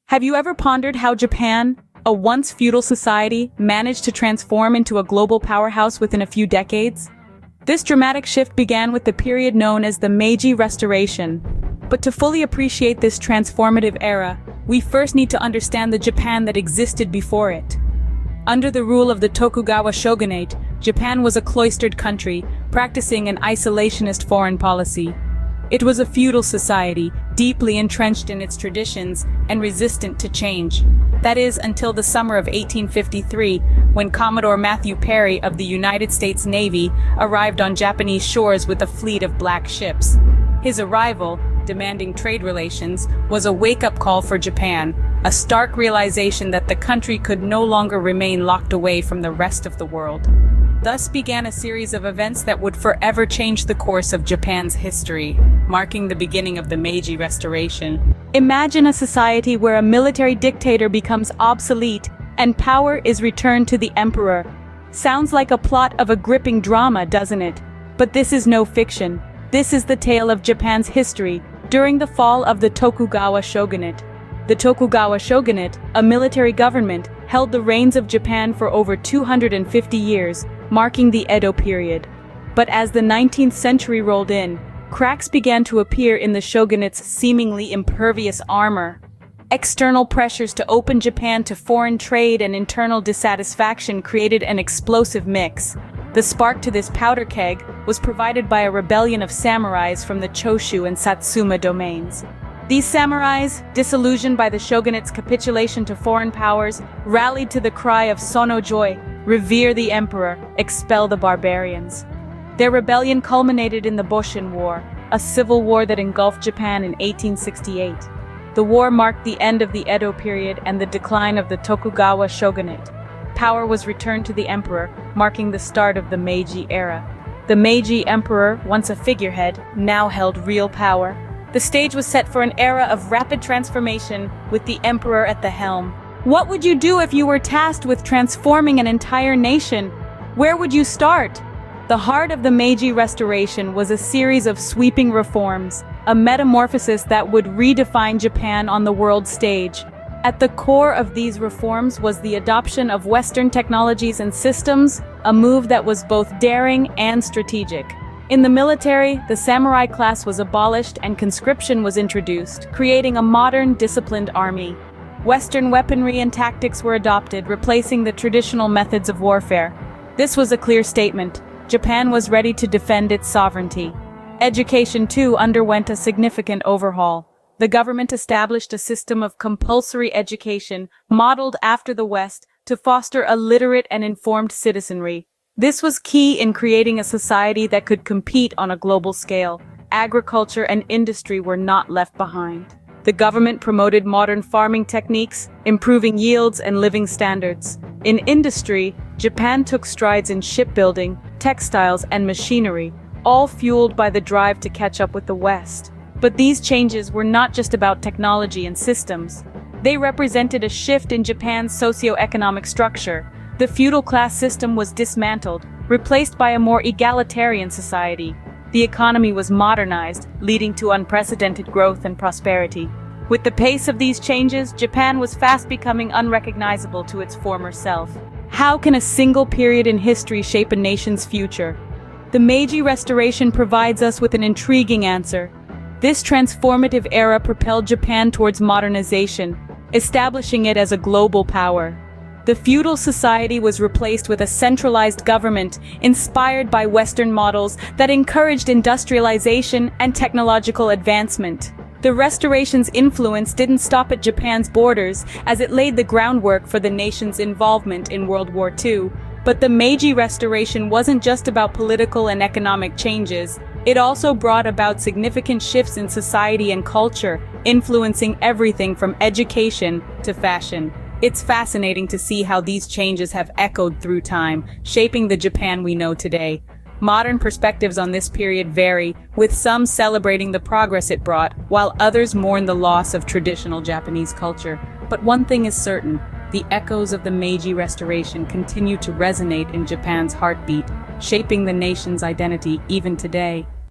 Have you ever pondered how Japan, a once feudal society, managed to transform into a global powerhouse within a few decades? This dramatic shift began with the period known as the Meiji Restoration. But to fully appreciate this transformative era, we first need to understand the Japan that existed before it. Under the rule of the Tokugawa shogunate, Japan was a cloistered country, practicing an isolationist foreign policy. It was a feudal society, deeply entrenched in its traditions and resistant to change. That is, until the summer of 1853, when Commodore Matthew Perry of the United States Navy arrived on Japanese shores with a fleet of black ships. His arrival, demanding trade relations, was a wake-up call for Japan, a stark realization that the country could no longer remain locked away from the rest of the world. Thus began a series of events that would forever change the course of Japan's history, marking the beginning of the Meiji Restoration. Imagine a society where a military dictator becomes obsolete and power is returned to the emperor. Sounds like a plot of a gripping drama, doesn't it? But this is no fiction. This is the tale of Japan's history during the fall of the Tokugawa shogunate. The Tokugawa shogunate, a military government, held the reins of Japan for over 250 years, marking the Edo period. But as the 19th century rolled in, cracks began to appear in the shogunate's seemingly impervious armor. External pressures to open Japan to foreign trade and internal dissatisfaction created an explosive mix. The spark to this powder keg was provided by a rebellion of samurais from the Choshu and Satsuma domains. These samurais, disillusioned by the shogunate's capitulation to foreign powers, rallied to the cry of Sono Joy, revere the emperor, expel the barbarians. Their rebellion culminated in the Boshin War, a civil war that engulfed Japan in 1868. The war marked the end of the Edo period and the decline of the Tokugawa shogunate. Power was returned to the emperor, marking the start of the Meiji era. The Meiji emperor, once a figurehead, now held real power. The stage was set for an era of rapid transformation, with the emperor at the helm. What would you do if you were tasked with transforming an entire nation? Where would you start? The heart of the Meiji Restoration was a series of sweeping reforms, a metamorphosis that would redefine Japan on the world stage. At the core of these reforms was the adoption of Western technologies and systems, a move that was both daring and strategic. In the military, the samurai class was abolished and conscription was introduced, creating a modern, disciplined army. Western weaponry and tactics were adopted, replacing the traditional methods of warfare. This was a clear statement. Japan was ready to defend its sovereignty. Education, too, underwent a significant overhaul. The government established a system of compulsory education, modeled after the West, to foster a literate and informed citizenry. This was key in creating a society that could compete on a global scale. Agriculture and industry were not left behind. The government promoted modern farming techniques, improving yields and living standards. In industry, Japan took strides in shipbuilding, textiles, and machinery, all fueled by the drive to catch up with the West. But these changes were not just about technology and systems. They represented a shift in Japan's socio-economic structure. The feudal class system was dismantled, replaced by a more egalitarian society. The economy was modernized, leading to unprecedented growth and prosperity. With the pace of these changes, Japan was fast becoming unrecognizable to its former self. How can a single period in history shape a nation's future? The Meiji Restoration provides us with an intriguing answer. This transformative era propelled Japan towards modernization, establishing it as a global power. The feudal society was replaced with a centralized government inspired by Western models that encouraged industrialization and technological advancement. The Restoration's influence didn't stop at Japan's borders, as it laid the groundwork for the nation's involvement in World War II. But the Meiji Restoration wasn't just about political and economic changes. It also brought about significant shifts in society and culture, influencing everything from education to fashion. It's fascinating to see how these changes have echoed through time, shaping the Japan we know today. Modern perspectives on this period vary, with some celebrating the progress it brought, while others mourn the loss of traditional Japanese culture. But one thing is certain, the echoes of the Meiji Restoration continue to resonate in Japan's heartbeat, shaping the nation's identity even today.